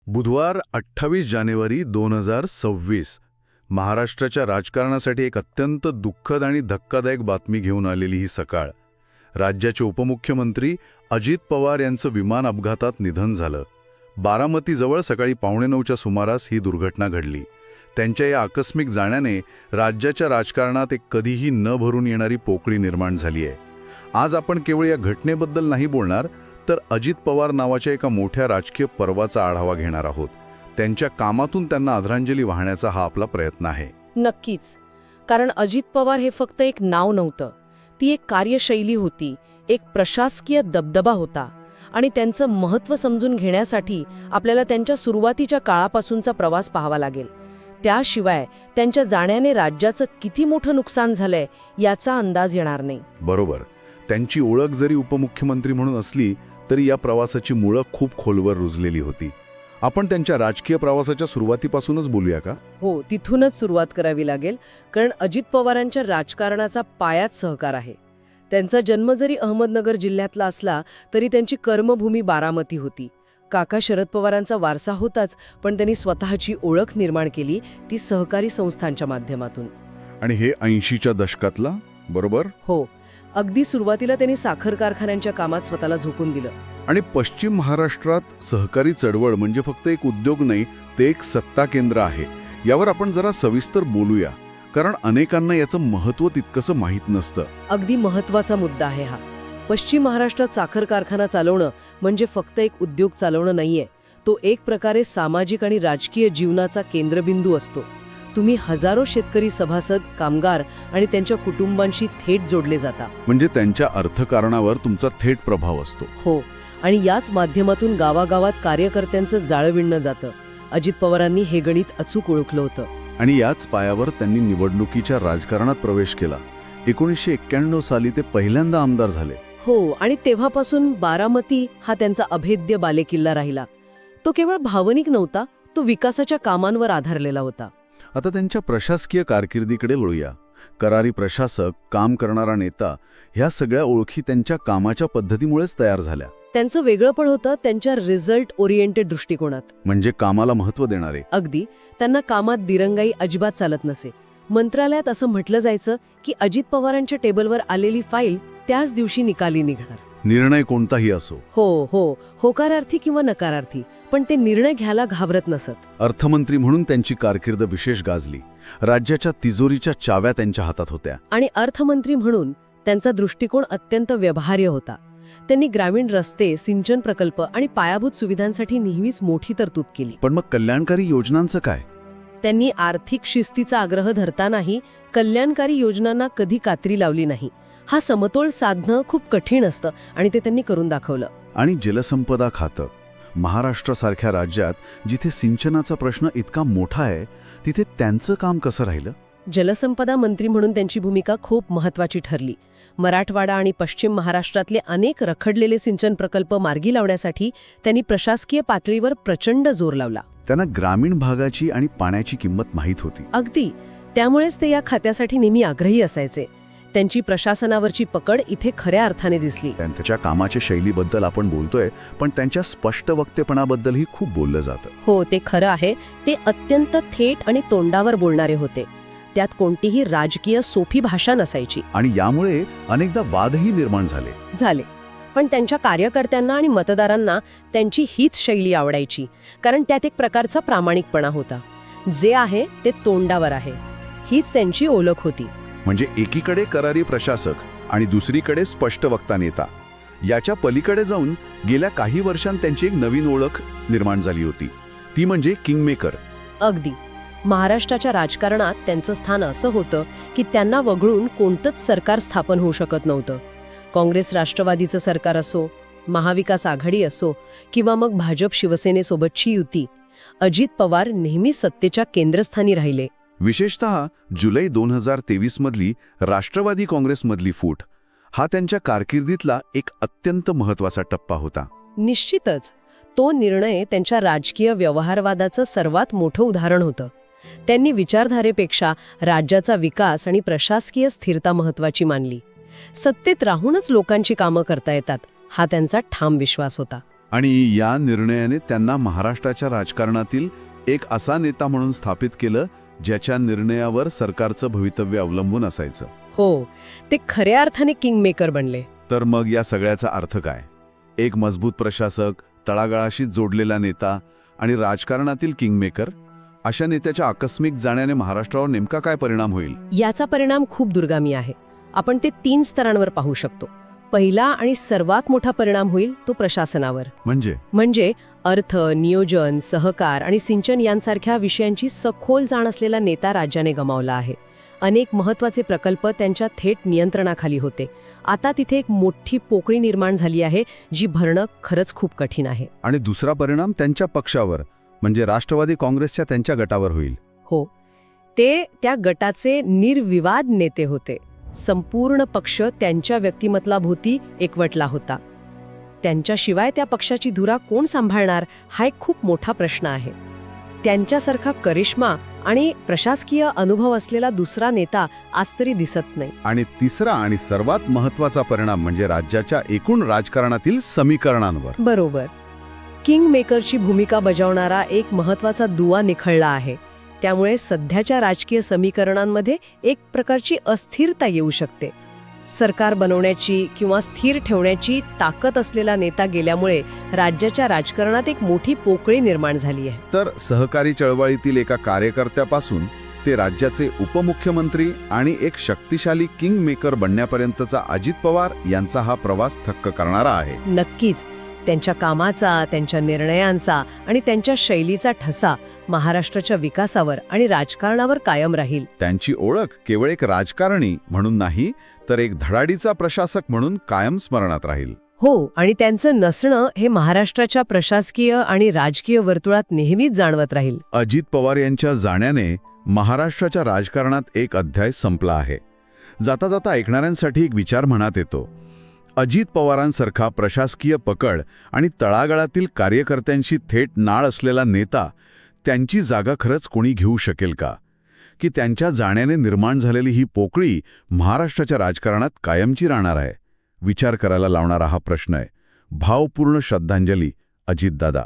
बुधवार 28 जानेवारी 2026 महाराष्ट्राच्या राजकारणासाठी एक अत्यंत दुःखद आणि धक्कादायक बातमी घेऊन आलेली ही सकाळ. राज्याचे उपमुख्यमंत्री अजित पवार यांचं विमान अपघातात निधन झालं. बारामतीजवळ सकाळी 8:45च्या सुमारास ही दुर्घटना घडली. त्यांच्या या आकस्मिक जाण्याने राज्याच्या राजकारणात एक कधीही न भरून येणारी पोकळी निर्माण झाली आहे. आज आपण केवळ या घटनेबद्दल नाही बोलणार, तर अजित पवार नावाच्या एका मोठ्या राजकीय पर्वाचा आढावा घेणार आहोत. त्यांच्या कामातून त्यांना आदरांजली वाहण्याचा हा आपला प्रयत्न आहे. नक्कीच. कारण अजित पवार हे फक्त एक नाव नव्हतं, ती एक कार्यशैली होती, एक प्रशासकीय दबदबा होता. आणि त्यांचं महत्त्व समजून घेण्यासाठी आपल्याला त्यांच्या सुरुवातीच्या काळापासूनचा प्रवास पाहावा लागेल. त्याशिवाय त्यांच्या जाण्याने राज्याचं किती मोठं नुकसान झालंय याचा अंदाज येणार नाही. बरोबर. त्यांची ओळख जरी उपमुख्यमंत्री म्हणून असली तरी या प्रवासाची मुळं खूप खोलवर रुजलेली होती. आपण त्यांच्या राजकीय प्रवासाच्या सुरुवातीपासूनच बोलूया का? हो, तिथूनच सुरुवात करावी लागेल. कारण अजित पवारांच्या राजकारणाचा पायाच सहकार आहे. त्यांचा जन्म जरी अहमदनगर जिल्ह्यातला असला तरी त्यांची कर्मभूमी बारामती होती. काका शरद पवारांचा वारसा होताच, पण त्यांनी स्वतःची ओळख निर्माण केली ती सहकारी संस्थांच्या माध्यमातून. आणि हे 80च्या दशकातला, बरोबर? हो, अगदी सुरुवातीला त्यांनी साखर कारखान्यांच्या कामात स्वतःला झोकून दिलं. आणि पश्चिम महाराष्ट्रात सहकारी चळवळ म्हणजे फक्त एक उद्योग नाही, ते एक सत्ता केंद्र आहे. यावर आपण जरा सविस्तर बोलूया, कारण अनेकांना याचं महत्त्व तितकंसं माहीत नसतं. अगदी महत्त्वाचा मुद्दा आहे हा. पश्चिम महाराष्ट्रात साखर कारखाना चालवणं म्हणजे फक्त एक उद्योग चालवणं नाहीये, तो एक प्रकारे सामाजिक आणि राजकीय जीवनाचा केंद्रबिंदू असतो. तुम्ही हजारो शेतकरी सभासद, कामगार आणि त्यांच्या कुटुंबांशी थेट जोडले जाता. म्हणजे त्यांच्या अर्थकारणावर तुमचा थेट प्रभाव असतो. हो, आणि याच माध्यमातून गावागावात कार्यकर्त्यांचं जाळं विणलं जातं. अजित पवारांनी हे गणित अचूक ओळखलं होतं. आणि याच पायावर त्यांनी निवडणुकीच्या राजकारणात प्रवेश केला. 1991 साली ते पहिल्यांदा आमदार झाले. हो, आणि तेव्हापासून बारामती हा त्यांचा अभेद्य बालेकिल्ला राहिला. तो केवळ भावनिक नव्हता, तो विकासाच्या कामांवर आधारलेला होता. आता त्यांच्या प्रशासकीय कारकिर्दीकडे वळूया. करारी प्रशासक, काम करणारा नेता, ह्या सगळ्या ओळखी त्यांच्या कामाच्या पद्धतीमुळेच तयार झाल्या. त्यांचं वेगळंपण होतं त्यांच्या रिझल्ट ओरिएंटेड दृष्टिकोनात. म्हणजे कामाला महत्त्व देणारे. अगदी. त्यांना कामात दिरंगाई अजिबात चालत नसे. मंत्रालयात असं म्हटलं जायचं की अजित पवारांच्या टेबलवर आलेली फाईल त्याच दिवशी निकाली निघणार. निर्णय कोणताही असो. हो, होकारार्थी किंवा नकारार्थी, पण ते निर्णय घ्यायला घाबरत नसत. अर्थमंत्री म्हणून त्यांची कारकीर्द विशेष गाजली. राज्याच्या तिजोरीच्या चाव्या त्यांच्या हातात होत्या. आणि अर्थमंत्री म्हणून त्यांचा दृष्टिकोन अत्यंत व्यवहार्य होता. त्यांनी ग्रामीण रस्ते, सिंचन प्रकल्प आणि पायाभूत सुविधांसाठी नेहमीच मोठी तरतूद केली. पण मग कल्याणकारी योजनांचं काय? त्यांनी आर्थिक शिस्तीचा आग्रह धरतानाही कल्याणकारी योजनांना कधी कात्री लावली नाही. हा समतोल साधणं खूप कठीण असतं आणि ते त्यांनी करून दाखवलं. आणि जलसंपदा खातं, महाराष्ट्रासारख्या राज्यात जिथे सिंचनाचा प्रश्न इतका मोठा आहे, तिथे त्यांचं काम कसं राहिलं? जलसंपदा मंत्री म्हणून त्यांची भूमिका खूप महत्त्वाची ठरली. मराठवाडा आणि पश्चिम महाराष्ट्रातले अनेक रखडलेले सिंचन प्रकल्प मार्गी लावण्यासाठी त्यांनी प्रशासकीय पातळीवर प्रचंड जोर लावला. त्यांना ग्रामीण भागाची आणि पाण्याची किंमत माहीत होती. अगदी. त्यामुळेच ते या खात्यासाठी नेहमी आग्रही असायचे. त्यांची प्रशासनावरची पकड इथे खऱ्या अर्थाने दिसली. त्यांच्या कामाच्या शैलीबद्दल आपण बोलतोय, पण त्यांच्या स्पष्ट वक्तेपणाबद्दलही खूप बोललं जातं. हो, ते खरं आहे. ते अत्यंत थेट आणि तोंडावर बोलणारे होते. त्यात कोणतीही राजकीय सोपी भाषा नसायची. आणि यामुळे अनेकदा वादही निर्माण झाले. पण त्यांच्या कार्यकर्त्यांना आणि मतदारांना त्यांची हीच शैली आवडायची, कारण त्यात एक प्रकारचा प्रामाणिकपणा होता. जे आहे ते तोंडावर आहे, हीच त्यांची ओळख होती. म्हणजे एकीकडे करारी प्रशासक आणि दुसरीकडे स्पष्ट वक्ता नेता. याच्या पलीकडे जाऊन गेल्या काही वर्षांत त्यांची एक नवीन ओळख निर्माण झाली होती, ती म्हणजे किंगमेकर. अगदी. महाराष्ट्राच्या राजकारणात त्यांचं स्थान असं होतं की त्यांना वगळून कोणतंच सरकार स्थापन होऊ शकत नव्हतं. काँग्रेस राष्ट्रवादीचं सरकार असो, महाविकास आघाडी असो किंवा मग भाजप शिवसेनेसोबतची युती, अजित पवार नेहमी सत्तेच्या केंद्रस्थानी राहिले. विशेषतः जुलै 2023 मधली राष्ट्रवादी काँग्रेसमधली फूट हा त्यांच्या कारकिर्दीतला एक अत्यंत महत्त्वाचा टप्पा होता. निश्चितच. तो निर्णय त्यांच्या राजकीय व्यवहारवादाचं सर्वात मोठं उदाहरण होतं. त्यांनी विचारधारेपेक्षा राज्याचा विकास आणि प्रशासकीय स्थिरता महत्त्वाची मानली. सत्तेत राहूनच लोकांची कामं करता येतात, हा त्यांचा ठाम विश्वास होता. आणि या निर्णयाने त्यांना महाराष्ट्राच्या राजकारणातील एक असा नेता म्हणून स्थापित केलं ज्याच्या निर्णयावर सरकारचं भवितव्य अवलंबून असायचं. हो, ते खऱ्या अर्थाने किंगमेकर बनले. तर मग या सगळ्याचा अर्थ काय? एक मजबूत प्रशासक, तळागाळाशी जोडलेला नेता आणि राजकारणातील किंगमेकर, अशा नेत्याच्या आकस्मिक जाण्याने महाराष्ट्रावर नेमका काय परिणाम होईल? याचा परिणाम खूप दुर्गामी आहे. आपण ते 3 स्तरांवर पाहू शकतो. पहिला आणि सर्वात मोठा परिणाम होईल तो प्रशासनावर. म्हणजे अर्थ, नियोजन, सहकार आणि सिंचन यांसारख्या विषयांची सखोल जाण असलेला नेता राज्याने गमावला आहे. अनेक महत्त्वाचे प्रकल्प त्यांच्या थेट नियंत्रणाखाली होते. आता तिथे एक मोठी पोकळी निर्माण झाली आहे, जी भरणं खरंच खूप कठीण आहे. आणि दुसरा परिणाम त्यांच्या पक्षावर, म्हणजे राष्ट्रवादी काँग्रेसच्या त्यांच्या गटावर होईल. हो, ते त्या गटाचे निर्विवाद नेते होते. संपूर्ण पक्ष त्यांच्या व्यक्तिमत्वाभोवती एकवटला होता. त्यांच्याशिवाय त्या पक्षाची धुरा कोण सांभाळणार, हा एक खूप मोठा प्रश्न आहे. त्यांच्यासारखा करिश्मा आणि प्रशासकीय अनुभव असलेला दुसरा नेता आज तरी दिसत नाही. आणि तिसरा आणि सर्वात महत्त्वाचा परिणाम म्हणजे राज्याच्या एकूण राजकारणातील समीकरणांवर. बरोबर. किंग मेकरची भूमिका बजावणारा एक महत्त्वाचा दुवा निखळला आहे. त्यामुळे सध्याच्या राजकीय समीकरणांमध्ये एक प्रकारची अस्थिरता येऊ शकते. सरकार बनवण्याची किंवा स्थिर ठेवण्याची ताकद असलेला नेता गेल्यामुळे राज्याच्या राजकारणात एक मोठी पोकळी निर्माण झाली आहे. तर सहकारी चळवळीतील एका कार्यकर्त्यापासून ते राज्याचे उपमुख्यमंत्री आणि एक शक्तिशाली किंग मेकर बनण्यापर्यंतचा अजित पवार यांचा हा प्रवास थक्क करणारा आहे. नक्कीच. त्यांच्या कामाचा, त्यांच्या निर्णयांचा आणि त्यांच्या शैलीचा ठसा महाराष्ट्राच्या विकासावर आणि राजकारणावर कायम राहील. त्यांची ओळख केवळ एक राजकारणी म्हणून नाही, तर एक धडाडीचा प्रशासक म्हणून कायम स्मरणात राहील. हो, आणि त्यांचं नसणं हे महाराष्ट्राच्या प्रशासकीय आणि राजकीय वर्तुळात नेहमीच जाणवत राहील. अजित पवार यांच्या जाण्याने महाराष्ट्राच्या राजकारणात एक अध्याय संपला आहे. जाता जाता ऐकणाऱ्यांसाठी एक विचार मनात येतो. अजित पवारांसारखा प्रशासकीय पकड आणि तळागाळातील कार्यकर्त्यांशी थेट नाळ असलेला नेता, त्यांची जागा खरंच कोणी घेऊ शकेल का? की त्यांच्या जाण्याने निर्माण झालेली ही पोकळी महाराष्ट्राच्या राजकारणात कायमची राहणार आहे? विचार करायला लावणारा हा प्रश्न आहे. भावपूर्ण श्रद्धांजली, अजितदादा.